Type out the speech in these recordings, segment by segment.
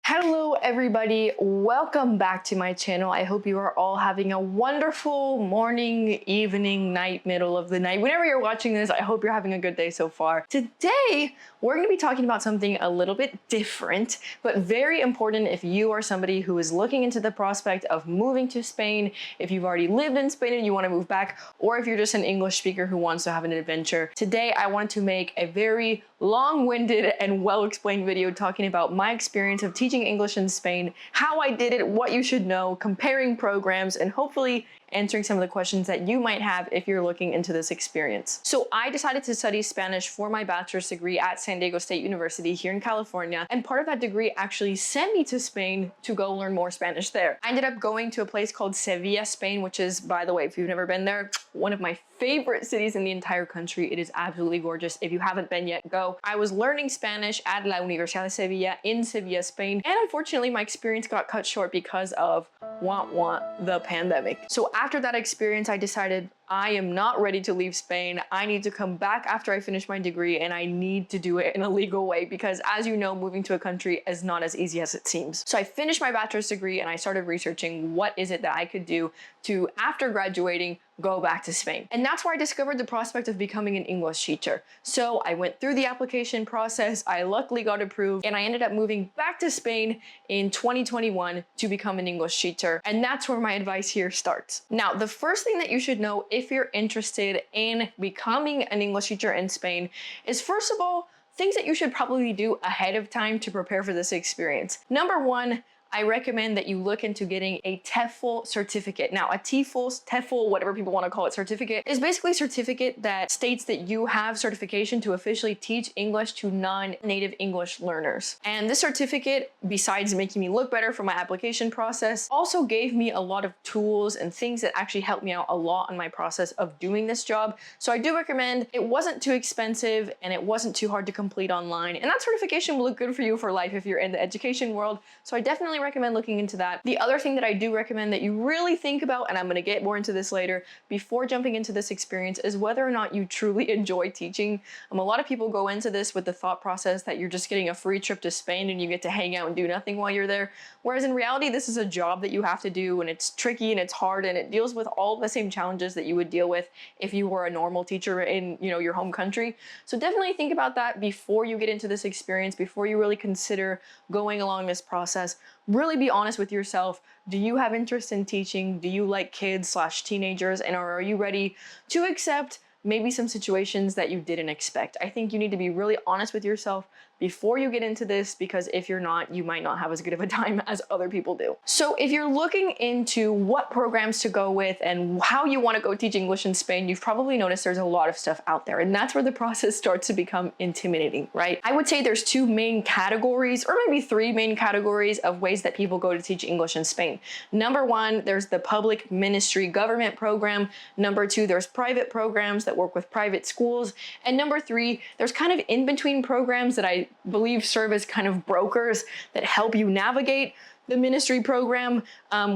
Hello everybody, welcome back to my channel. I hope you are all having a wonderful morning, evening, night, middle of the night. Whenever you're watching this, I hope you're having a good day so far. Today, we're going to be talking about something a little bit different, but very important if you are somebody who is looking into the prospect of moving to Spain, if you've already lived in Spain and you want to move back, or if you're just an English speaker who wants to have an adventure. Today, I wanted to make a very long-winded and well-explained video talking about my experience of teaching English in Spain, how I did it, what you should know, comparing programs, and hopefully answering some of the questions that you might have if you're looking into this experience. So I decided to study Spanish for my bachelor's degree at San Diego State University here in California, and part of that degree actually sent me to Spain to go learn more Spanish there. I ended up going to a place called Sevilla, Spain, which is, by the way, if you've never been there, one of my favorite cities in the entire country. It is absolutely gorgeous. If you haven't been yet, go. I was learning Spanish at La Universidad de Sevilla in Sevilla, Spain, and unfortunately my experience got cut short because of the pandemic. So after that experience, I decided I am not ready to leave Spain. I need to come back after I finish my degree, and I need to do it in a legal way because, as you know, moving to a country is not as easy as it seems. So I finished my bachelor's degree and I started researching what is it that I could do to, after graduating, go back to Spain. And that's where I discovered the prospect of becoming an English teacher. So I went through the application process, I luckily got approved, and I ended up moving back to Spain in 2021 to become an English teacher. And that's where my advice here starts. Now, the first thing that you should know if you're interested in becoming an English teacher in Spain is, first of all, things that you should probably do ahead of time to prepare for this experience. Number one, I recommend that you look into getting a TEFL certificate. Now, a TEFL, whatever people want to call it, certificate is basically a certificate that states that you have certification to officially teach English to non-native English learners. And this certificate, besides making me look better for my application process, also gave me a lot of tools and things that actually helped me out a lot in my process of doing this job. So I do recommend. It wasn't too expensive and it wasn't too hard to complete online. And that certification will look good for you for life if you're in the education world. So I definitely recommend looking into that. The other thing that I do recommend that you really think about, and I'm going to get more into this later, before jumping into this experience, is whether or not you truly enjoy teaching. A lot of people go into this with the thought process that you're just getting a free trip to Spain and you get to hang out and do nothing while you're there. Whereas in reality, this is a job that you have to do, and it's tricky and it's hard, and it deals with all the same challenges that you would deal with if you were a normal teacher in, your home country. So definitely think about that before you get into this experience, before you really consider going along this process. Really be honest with yourself. Do you have interest in teaching? Do you like kids/teenagers? And are you ready to accept maybe some situations that you didn't expect? I think you need to be really honest with yourself before you get into this, because if you're not, you might not have as good of a time as other people do. So if you're looking into what programs to go with and how you want to go teach English in Spain, you've probably noticed there's a lot of stuff out there, and that's where the process starts to become intimidating, right? I would say there's two main categories, or maybe three main categories of ways that people go to teach English in Spain. Number one, there's the public ministry government program. Number two, there's private programs that work with private schools. And number three, there's kind of in-between programs that I believe serve as kind of brokers that help you navigate the ministry program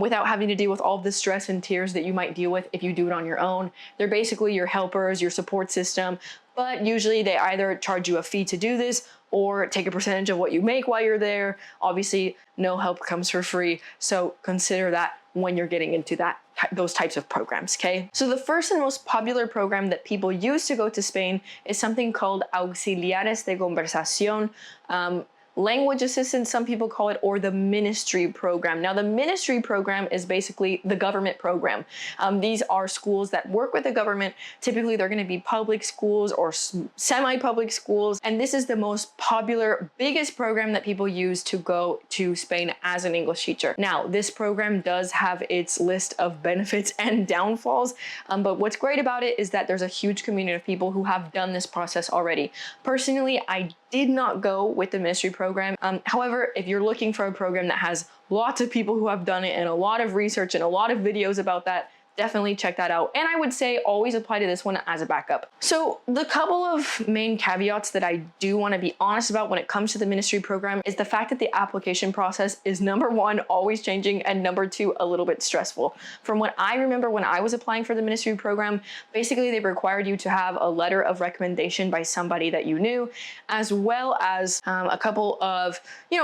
without having to deal with all the stress and tears that you might deal with if you do it on your own. They're basically your helpers, your support system, but usually they either charge you a fee to do this or take a percentage of what you make while you're there. Obviously, no help comes for free, so consider that when you're getting into those types of programs, okay? So the first and most popular program that people use to go to Spain is something called Auxiliares de Conversación. Language assistance, some people call it, or the ministry program. Now, the ministry program is basically the government program. These are schools that work with the government. Typically, they're going to be public schools or semi-public schools. And this is the most popular, biggest program that people use to go to Spain as an English teacher. Now, this program does have its list of benefits and downfalls. But what's great about it is that there's a huge community of people who have done this process already. Personally, I did not go with the ministry program. However, if you're looking for a program that has lots of people who have done it and a lot of research and a lot of videos about that, definitely check that out. And I would say always apply to this one as a backup. So the couple of main caveats that I do want to be honest about when it comes to the ministry program is the fact that the application process is number one, always changing, and number two, a little bit stressful. From what I remember when I was applying for the ministry program, basically they required you to have a letter of recommendation by somebody that you knew, as well as a couple of,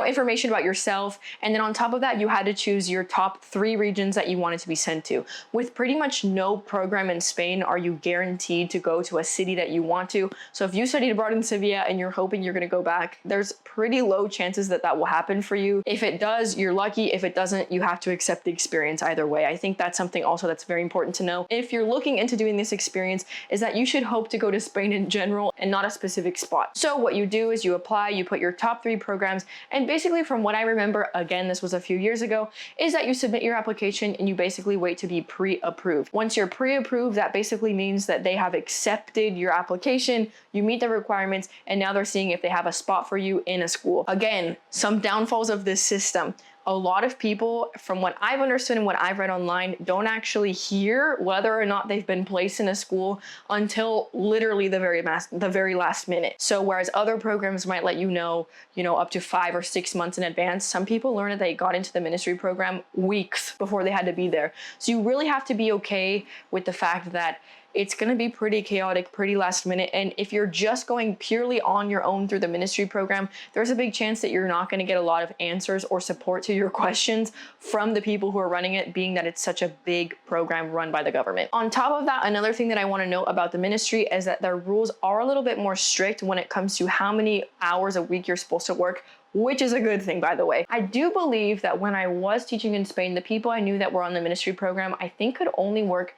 information about yourself. And then on top of that, you had to choose your top 3 regions that you wanted to be sent to. With pretty much no program in Spain are you guaranteed to go to a city that you want to. So if you studied abroad in Sevilla and you're hoping you're going to go back, there's pretty low chances that that will happen for you. If it does, you're lucky. If it doesn't, you have to accept the experience either way. I think that's something also that's very important to know. If you're looking into doing this experience, is that you should hope to go to Spain in general and not a specific spot. So what you do is you apply, you put your top 3 programs, and basically from what I remember, again, this was a few years ago, is that you submit your application and you basically wait to be pre-approved. Once you're pre-approved, that basically means that they have accepted your application, you meet the requirements, and now they're seeing if they have a spot for you in a school. Again, some downfalls of this system. A lot of people, from what I've understood and what I've read online, don't actually hear whether or not they've been placed in a school until literally the very last minute. So whereas other programs might let you know, up to 5 or 6 months in advance, some people learn that they got into the ministry program weeks before they had to be there. So you really have to be okay with the fact that it's going to be pretty chaotic, pretty last minute. And if you're just going purely on your own through the ministry program, there's a big chance that you're not going to get a lot of answers or support to your questions from the people who are running it, being that it's such a big program run by the government. On top of that, another thing that I want to note about the ministry is that their rules are a little bit more strict when it comes to how many hours a week you're supposed to work, which is a good thing, by the way. I do believe that when I was teaching in Spain, the people I knew that were on the ministry program, I think could only work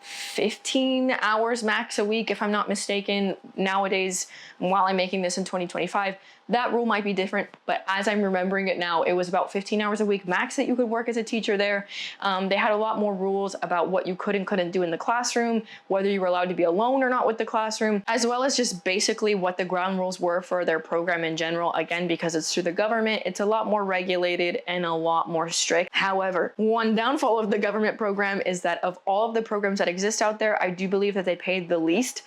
15 hours max a week, if I'm not mistaken. Nowadays, while I'm making this in 2025, that rule might be different, but as I'm remembering it now, it was about 15 hours a week max that you could work as a teacher there. They had a lot more rules about what you could and couldn't do in the classroom, whether you were allowed to be alone or not with the classroom, as well as just basically what the ground rules were for their program in general. Again, because it's through the government, it's a lot more regulated and a lot more strict. However, one downfall of the government program is that of all of the programs that exist out there, I do believe that they paid the least.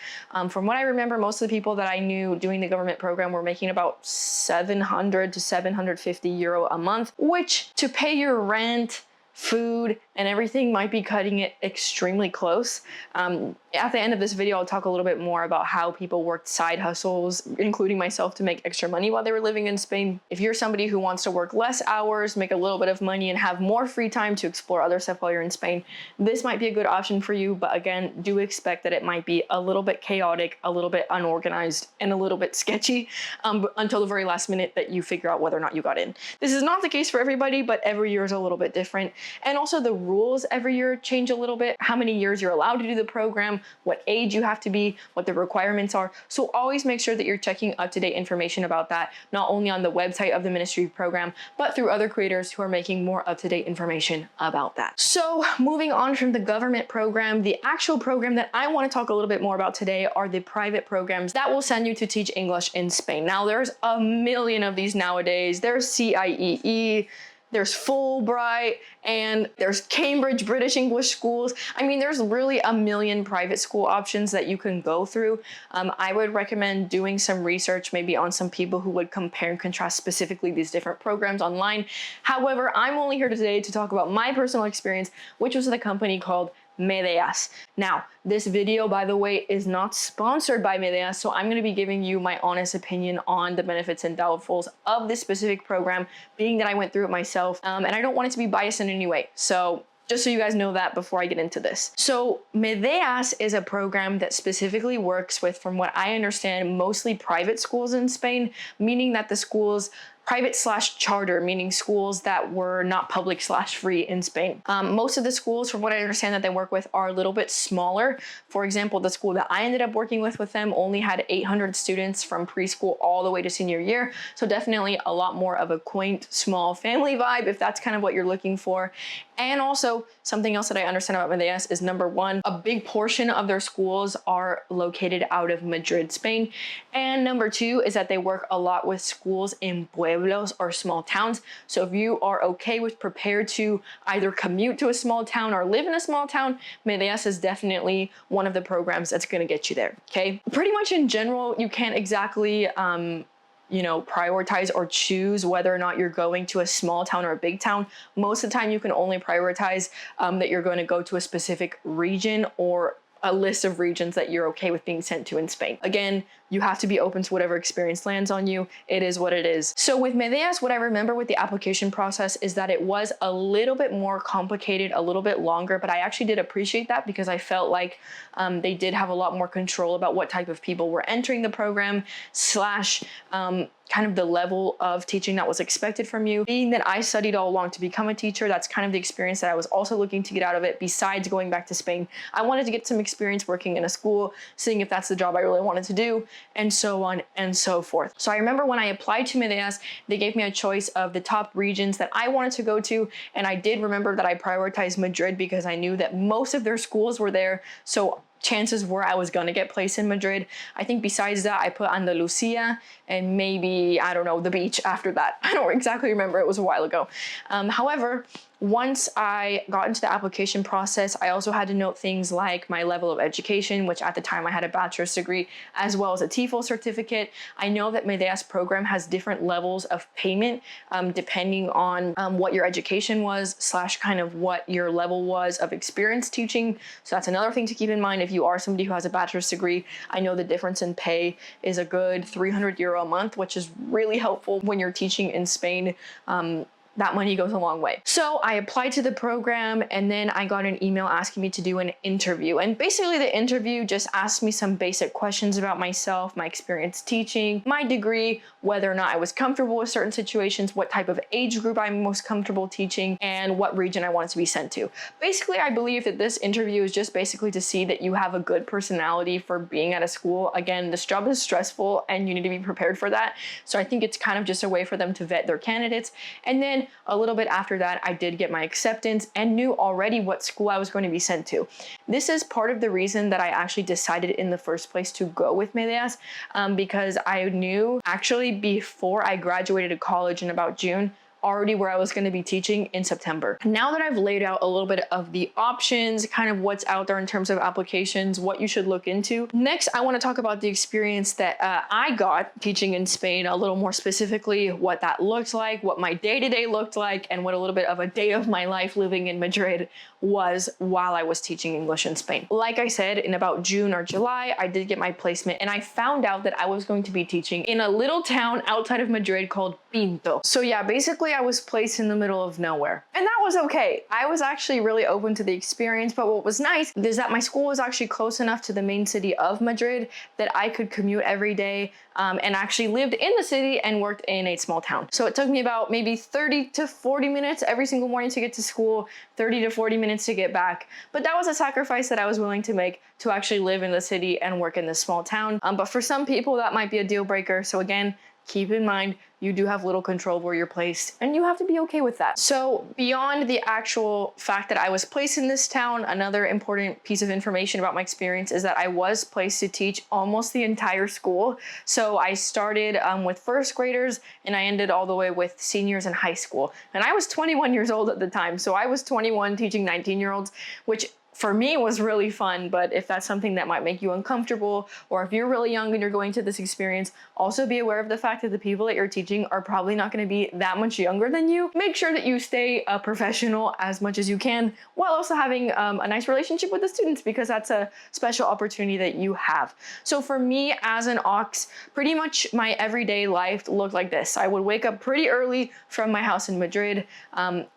From what I remember, most of the people that I knew doing the government program were making about 700 to 750 euro a month, which to pay your rent, food, and everything might be cutting it extremely close. At the end of this video, I'll talk a little bit more about how people worked side hustles, including myself, to make extra money while they were living in Spain. If you're somebody who wants to work less hours, make a little bit of money, and have more free time to explore other stuff while you're in Spain, this might be a good option for you. But again, do expect that it might be a little bit chaotic, a little bit unorganized, and a little bit sketchy until the very last minute that you figure out whether or not you got in. This is not the case for everybody, but every year is a little bit different. And also the rules every year change a little bit. How many years you're allowed to do the program, what age you have to be, what the requirements are. So always make sure that you're checking up-to-date information about that, not only on the website of the ministry program, but through other creators who are making more up-to-date information about that. So moving on from the government program, the actual program that I want to talk a little bit more about today are the private programs that will send you to teach English in Spain. Now, there's a million of these nowadays. There's CIEE, there's Fulbright, and there's Cambridge British English schools. I mean, there's really a million private school options that you can go through. I would recommend doing some research maybe on some people who would compare and contrast specifically these different programs online. However, I'm only here today to talk about my personal experience, which was with a company called Medeas. Now, this video, by the way, is not sponsored by Medeas, so I'm going to be giving you my honest opinion on the benefits and downfalls of this specific program, being that I went through it myself, and I don't want it to be biased in any way. So just so you guys know that before I get into this. So Medeas is a program that specifically works with, from what I understand, mostly private schools in Spain, meaning that the schools private/charter, meaning schools that were not public/free in Spain. Most of the schools, from what I understand, that they work with are a little bit smaller. For example, the school that I ended up working with them only had 800 students from preschool all the way to senior year. So definitely a lot more of a quaint, small family vibe, if that's kind of what you're looking for. And also, something else that I understand about Medeas is, number one, a big portion of their schools are located out of Madrid, Spain. And number two is that they work a lot with schools in Puebla. pueblos or small towns. So if you are okay with prepared to either commute to a small town or live in a small town, Medias is definitely one of the programs that's going to get you there. Okay. Pretty much in general, you can't exactly, prioritize or choose whether or not you're going to a small town or a big town. Most of the time you can only prioritize that you're going to go to a specific region or a list of regions that you're okay with being sent to in Spain. Again, you have to be open to whatever experience lands on you. It is what it is. So with Medias, what I remember with the application process is that it was a little bit more complicated, a little bit longer, but I actually did appreciate that because I felt like they did have a lot more control about what type of people were entering the program / kind of the level of teaching that was expected from you. Being that I studied all along to become a teacher, that's kind of the experience that I was also looking to get out of it. Besides going back to Spain, I wanted to get some experience working in a school, seeing if that's the job I really wanted to do, and so on and so forth. So I remember when I applied to Medias, they gave me a choice of the top regions that I wanted to go to, and I did remember that I prioritized Madrid because I knew that most of their schools were there. So chances were I was going to get placed in Madrid. I think besides that, I put Andalusia and maybe, I don't know, the beach after that. I don't exactly remember. It was a while ago. However, once I got into the application process, I also had to note things like my level of education, which at the time I had a bachelor's degree, as well as a TEFL certificate. I know that Medias program has different levels of payment depending on what your education was / kind of what your level was of experience teaching. So that's another thing to keep in mind. If you are somebody who has a bachelor's degree, I know the difference in pay is a good €300 a month, which is really helpful when you're teaching in Spain. That money goes a long way. So I applied to the program and then I got an email asking me to do an interview. And basically the interview just asked me some basic questions about myself, my experience teaching, my degree, whether or not I was comfortable with certain situations, what type of age group I'm most comfortable teaching, and what region I wanted to be sent to. Basically, I believe that this interview is just basically to see that you have a good personality for being at a school. Again, this job is stressful and you need to be prepared for that. So I think it's kind of just a way for them to vet their candidates. And then a little bit after that, I did get my acceptance and knew already what school I was going to be sent to. This is part of the reason that I actually decided in the first place to go with Medias because I knew actually before I graduated college in about June, already where I was going to be teaching in September. Now that I've laid out a little bit of the options, kind of what's out there in terms of applications, what you should look into. Next, I want to talk about the experience that I got teaching in Spain, a little more specifically what that looked like, what my day-to-day looked like, and what a little bit of a day of my life living in Madrid was while I was teaching English in Spain. Like I said, in about June or July, I did get my placement and I found out that I was going to be teaching in a little town outside of Madrid called Pinto. So yeah, basically I was placed in the middle of nowhere. And that was okay. I was actually really open to the experience, but what was nice is that my school was actually close enough to the main city of Madrid that I could commute every day and actually lived in the city and worked in a small town. So it took me about maybe 30 to 40 minutes every single morning to get to school, 30 to 40 minutes to get back. But that was a sacrifice that I was willing to make to actually live in the city and work in this small town. But for some people, that might be a deal breaker. So again, keep in mind, you do have little control where you're placed and you have to be okay with that. So beyond the actual fact that I was placed in this town, another important piece of information about my experience is that I was placed to teach almost the entire school. So I started with first graders and I ended all the way with seniors in high school. And I was 21 years old at the time. So I was 21 teaching 19-year-olds, which for me was really fun. But if that's something that might make you uncomfortable, or if you're really young and you're going to this experience, also be aware of the fact that the people that you're teaching are probably not going to be that much younger than you. Make sure that you stay a professional as much as you can while also having a nice relationship with the students, because that's a special opportunity that you have. So for me as an Ox, pretty much my everyday life looked like this. I would wake up pretty early from my house in Madrid,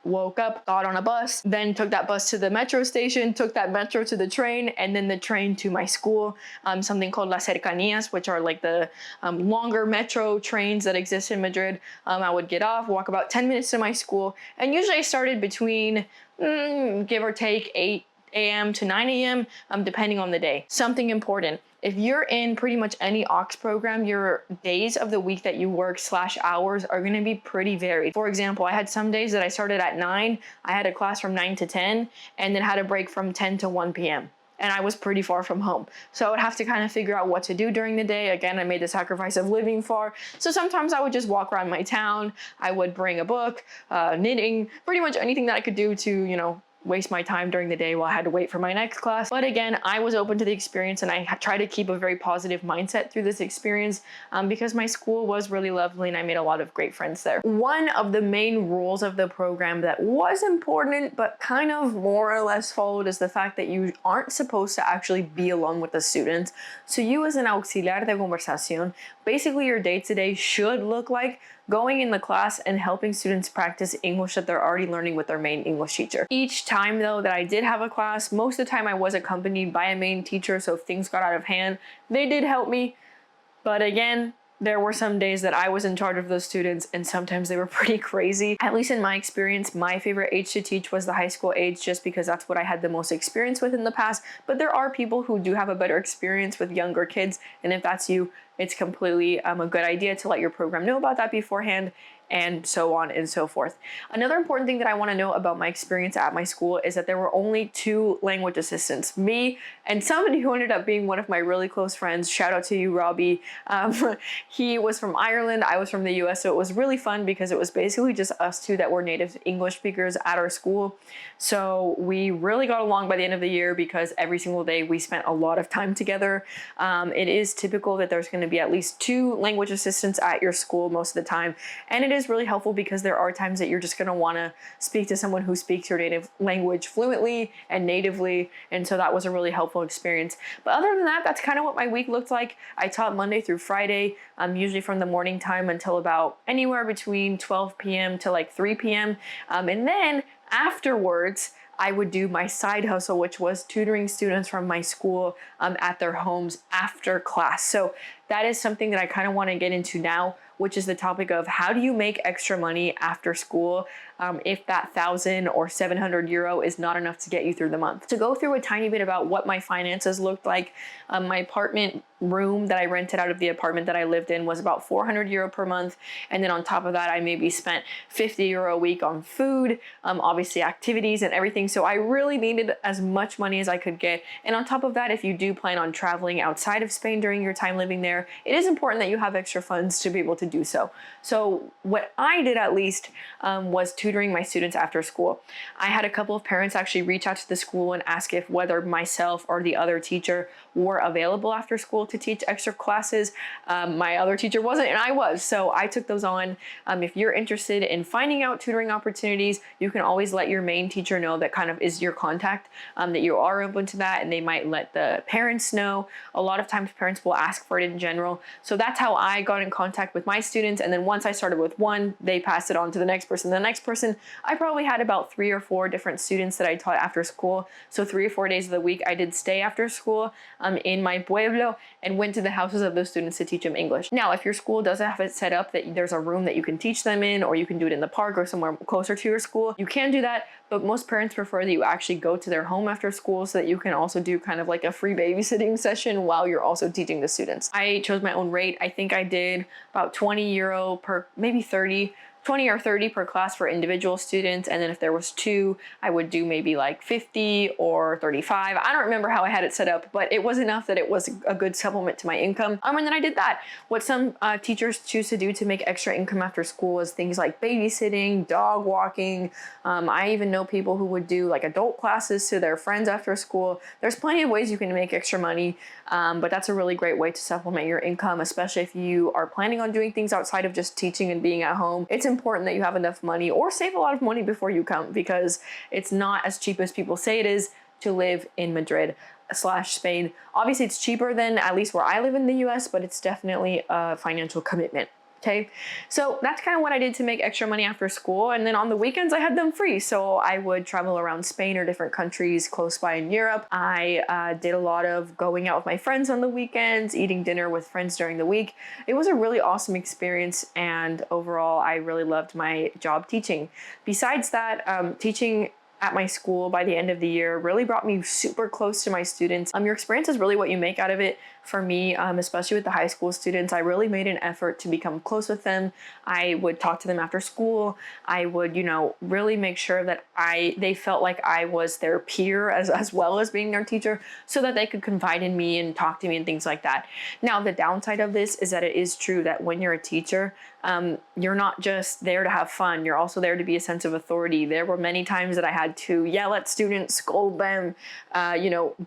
woke up, got on a bus, then took that bus to the metro station, took that metro to the train, and then the train to my school, something called Las Cercanías, which are like the longer metro trains that exist in Madrid. I would get off, walk about 10 minutes to my school, and usually I started between, give or take, 8 a.m. to 9 a.m., depending on the day. Something important. If you're in pretty much any Ox program, your days of the week that you work / hours are going to be pretty varied. For example, I had some days that I started at 9, I had a class from 9 to 10, and then had a break from 10 to 1 p.m. and I was pretty far from home. So I would have to kind of figure out what to do during the day. Again, I made the sacrifice of living far. So sometimes I would just walk around my town. I would bring a book, knitting, pretty much anything that I could do to, waste my time during the day while I had to wait for my next class. But again, I was open to the experience, and I try to keep a very positive mindset through this experience because my school was really lovely and I made a lot of great friends there. One of the main rules of the program that was important but kind of more or less followed is the fact that you aren't supposed to actually be alone with the students. So you as an auxiliar de conversación, basically your day-to-day should look like going in the class and helping students practice English that they're already learning with their main English teacher. Each time though that I did have a class, most of the time I was accompanied by a main teacher, so if things got out of hand, they did help me. But again, there were some days that I was in charge of those students, and sometimes they were pretty crazy. At least in my experience, my favorite age to teach was the high school age, just because that's what I had the most experience with in the past. But there are people who do have a better experience with younger kids, and if that's you, it's completely a good idea to let your program know about that beforehand, and so on and so forth. Another important thing that I want to know about my experience at my school is that there were only 2 language assistants, me and somebody who ended up being one of my really close friends. Shout out to you, Robbie. He was from Ireland, I was from the US, so it was really fun because it was basically just us 2 that were native English speakers at our school. So we really got along by the end of the year because every single day we spent a lot of time together. It is typical that there's going to be at least 2 language assistants at your school most of the time, and it is really helpful because there are times that you're just going to want to speak to someone who speaks your native language fluently and natively, and so that was a really helpful experience. But other than that, that's kind of what my week looked like. I taught Monday through Friday, usually from the morning time until about anywhere between 12 p.m. to like 3 p.m. And then afterwards, I would do my side hustle, which was tutoring students from my school at their homes after class. So that is something that I kind of want to get into now, which is the topic of how do you make extra money after school if that 1,000 or 700 euro is not enough to get you through the month. To go through a tiny bit about what my finances looked like, my apartment room that I rented out of the apartment that I lived in was about 400 euro per month. And then on top of that, I maybe spent 50 euro a week on food, obviously activities and everything. So I really needed as much money as I could get. And on top of that, if you do plan on traveling outside of Spain during your time living there, it is important that you have extra funds to be able to do so. So what I did at least was tutoring my students after school. I had a couple of parents actually reach out to the school and ask if whether myself or the other teacher were available after school to teach extra classes. My other teacher wasn't, and I was, so I took those on. If you're interested in finding out tutoring opportunities, you can always let your main teacher know that kind of is your contact, that you are open to that, and they might let the parents know. A lot of times parents will ask for it in general. So that's how I got in contact with my students, and then once I started with one, they passed it on to the next person. The next person, I probably had about 3 or 4 different students that I taught after school. So 3 or 4 days of the week I did stay after school in my pueblo and went to the houses of those students to teach them English. Now, if your school doesn't have it set up that there's a room that you can teach them in, or you can do it in the park or somewhere closer to your school, you can do that. But most parents prefer that you actually go to their home after school so that you can also do kind of like a free babysitting session while you're also teaching the students. I chose my own rate. I think I did about 20 euro per, maybe 20 or 30 per class for individual students. And then if there was 2, I would do maybe like 50 or 35. I don't remember how I had it set up, but it was enough that it was a good supplement to my income. And then I did that. What some teachers choose to do to make extra income after school is things like babysitting, dog walking. I even know people who would do like adult classes to their friends after school. There's plenty of ways you can make extra money, but that's a really great way to supplement your income, especially if you are planning on doing things outside of just teaching and being at home. It's important that you have enough money or save a lot of money before you come, because it's not as cheap as people say it is to live in Madrid/Spain. Obviously it's cheaper than at least where I live in the US, but it's definitely a financial commitment. Okay, so that's kind of what I did to make extra money after school. And then on the weekends, I had them free. So I would travel around Spain or different countries close by in Europe. I did a lot of going out with my friends on the weekends, eating dinner with friends during the week. It was a really awesome experience. And overall, I really loved my job teaching. Besides that, teaching at my school by the end of the year really brought me super close to my students. Your experience is really what you make out of it. for me, especially with the high school students. I really made an effort to become close with them. I would talk to them after school. I would, really make sure that they felt like I was their peer as well as being their teacher, so that they could confide in me and talk to me and things like that. Now, the downside of this is that it is true that when you're a teacher, you're not just there to have fun. You're also there to be a sense of authority. There were many times that I had to yell at students, scold them,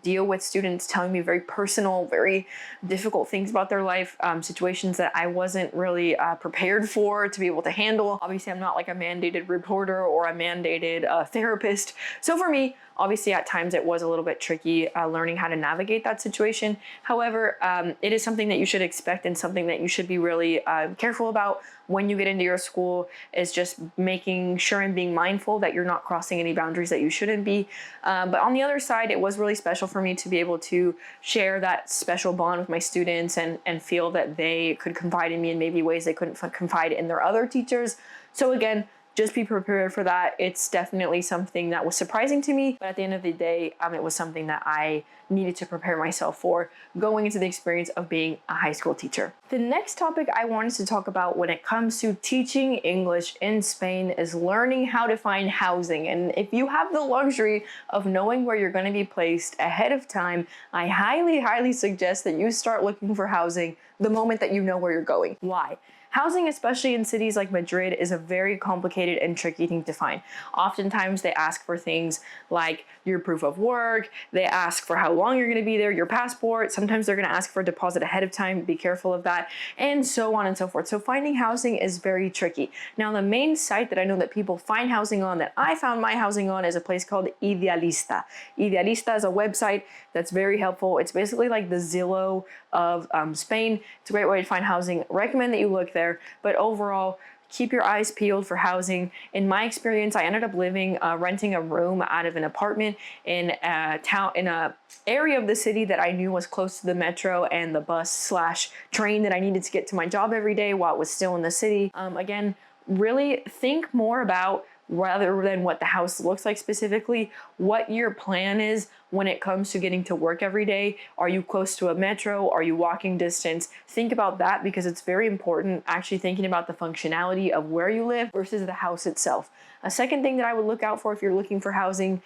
deal with students telling me very personal, very difficult things about their life, situations that I wasn't really prepared for to be able to handle. Obviously, I'm not like a mandated reporter or a mandated therapist. So for me, obviously, at times it was a little bit tricky learning how to navigate that situation. However, it is something that you should expect and something that you should be really careful about when you get into your school, is just making sure and being mindful that you're not crossing any boundaries that you shouldn't be. But on the other side, it was really special for me to be able to share that special bond with my students and feel that they could confide in me in maybe ways they couldn't confide in their other teachers. So again, just be prepared for that. It's definitely something that was surprising to me, but at the end of the day, it was something that I needed to prepare myself for going into the experience of being a high school teacher. The next topic I wanted to talk about when it comes to teaching English in Spain is learning how to find housing. And if you have the luxury of knowing where you're going to be placed ahead of time, I highly, highly suggest that you start looking for housing the moment that you know where you're going. Why? Housing, especially in cities like Madrid, is a very complicated and tricky thing to find. Oftentimes they ask for things like your proof of work, they ask for how long you're going to be there, your passport, sometimes they're going to ask for a deposit ahead of time, be careful of that, and so on and so forth. So finding housing is very tricky. Now, the main site that I know that people find housing on, that I found my housing on, is a place called Idealista. Idealista is a website that's very helpful. It's basically like the Zillow of Spain. It's a great way to find housing. Recommend that you look there, but overall, keep your eyes peeled for housing. In my experience, I ended up renting a room out of an apartment in a area of the city that I knew was close to the metro and the bus/train that I needed to get to my job every day while it was still in the city. Again, really think more about, rather than what the house looks like specifically, what your plan is when it comes to getting to work every day. Are you close to a metro? Are you walking distance? Think about that, because it's very important actually thinking about the functionality of where you live versus the house itself. A second thing that I would look out for if you're looking for housing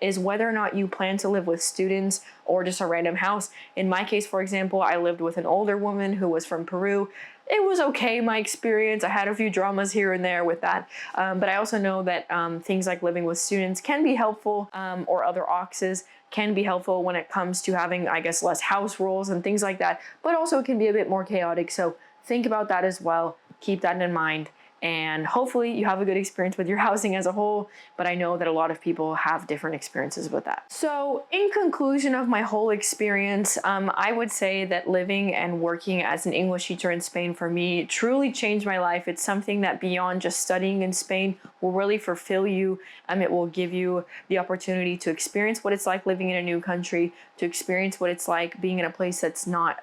is whether or not you plan to live with students or just a random house. In my case, for example, I lived with an older woman who was from Peru. It was okay, my experience. I had a few dramas here and there with that. But I also know that things like living with students can be helpful, or other auxes can be helpful when it comes to having, I guess, less house rules and things like that. But also it can be a bit more chaotic. So think about that as well. Keep that in mind. And hopefully you have a good experience with your housing as a whole, but I know that a lot of people have different experiences with that. So in conclusion of my whole experience, I would say that living and working as an English teacher in Spain for me truly changed my life. It's something that beyond just studying in Spain will really fulfill you. It will give you the opportunity to experience what it's like living in a new country, to experience what it's like being in a place that's not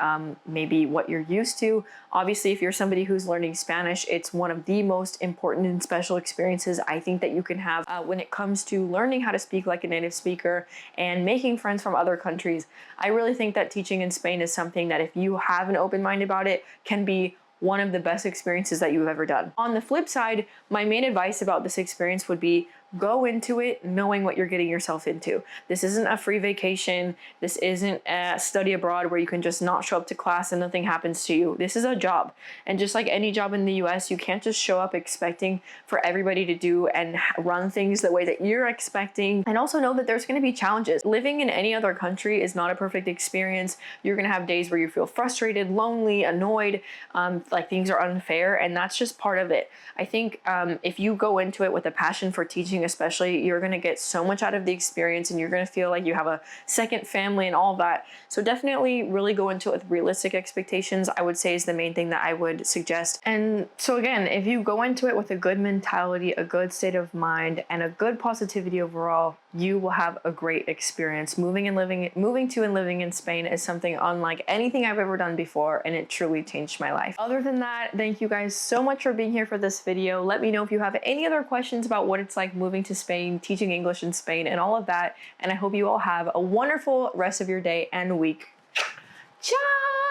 maybe what you're used to. Obviously, if you're somebody who's learning Spanish, it's one of the most important and special experiences I think that you can have when it comes to learning how to speak like a native speaker and making friends from other countries. I really think that teaching in Spain is something that, if you have an open mind about it, can be one of the best experiences that you've ever done. On the flip side, my main advice about this experience would be go into it knowing what you're getting yourself into. This isn't a free vacation. This isn't a study abroad where you can just not show up to class and nothing happens to you. This is a job. And just like any job in the US, you can't just show up expecting for everybody to do and run things the way that you're expecting. And also know that there's going to be challenges. Living in any other country is not a perfect experience. You're going to have days where you feel frustrated, lonely, annoyed, like things are unfair, and that's just part of it. I think if you go into it with a passion for teaching, especially, you're going to get so much out of the experience, and you're going to feel like you have a second family and all that. So definitely really go into it with realistic expectations, I would say, is the main thing that I would suggest. And so again, if you go into it with a good mentality, a good state of mind, and a good positivity overall, you will have a great experience. Moving to and living in Spain is something unlike anything I've ever done before, and it truly changed my life. Other than that, thank you guys so much for being here for this video. Let me know if you have any other questions about what it's like moving to Spain, teaching English in Spain, and all of that. And I hope you all have a wonderful rest of your day and week. Ciao!